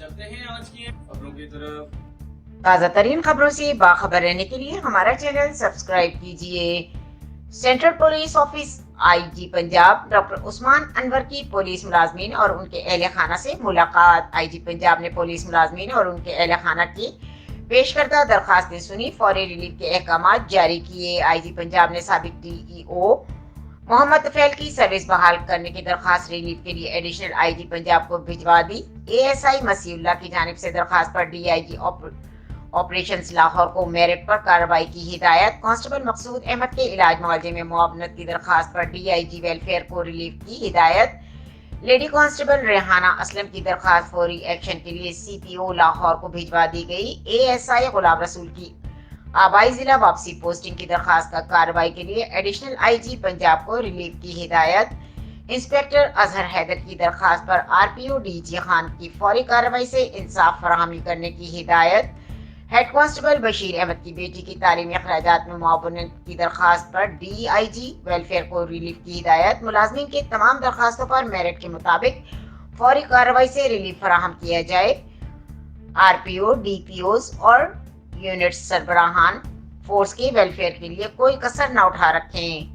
चलते हैं आज की खबरों की तरफ। ताज़ा तरीन खबरों से बाखबर रहने के लिए हमारा चैनल सब्सक्राइब कीजिए। Central police office IG Punjab doctor Usman Anwar की पुलिस मुलाजमीन और उनके अहल खाना से मुलाकात। आईजी पंजाब ने पुलिस मुलाजमीन और उनके अहल खाना की पेश करदा दरखास्तें सुनी, फौरी रिलीफ के अहकाम जारी किए। आईजी पंजाब ने साबिक DEO मोहम्मद तफैल की सर्विस बहाल करने की दरखास्त रिलीफ के लिए एडिशनल आईजी पंजाब को भिजवा दी। ASI मसीउल्लाह की जानिब से दरखास्त पर DIG ऑपरेशंस लाहौर को मेरिट पर कार्रवाई की हिदायत। कांस्टेबल मकसूद अहमद के इलाज मुआवजे में मुआवनत की दरखास्त पर DIG वेलफेयर को रिलीफ की हिदायत। लेडी कांस्टेबल रेहाना असलम की दरखास्त फौरी एक्शन के लिए CPO लाहौर को भिजवा दी गई। ASI गुलाम रसूल की आबाई जिला वापसी पोस्टिंग की दरखास्त का कार्रवाई के लिए एडिशनल IG पंजाब को रिलीफ की हिदायत। इंस्पेक्टर अजहर हैदर की दरखास्त पर RPO DG खान की फौरी कार्रवाई से इंसाफ फराहमी करने की हिदायत। हेड कांस्टेबल बशीर अहमद की बेटी की तालीमी अखराजात में मुआवनत की दरखास्त पर DIG वेलफेयर को रिलीफ की हिदायत। मुलाजमीन की तमाम दरखास्तों पर मेरिट के मुताबिक फौरी कार्रवाई से रिलीफ फराहम किया जाए। RPO DPOs और यूनिट सरबराहान फोर्स के वेलफेयर के लिए कोई कसर न उठा रखें।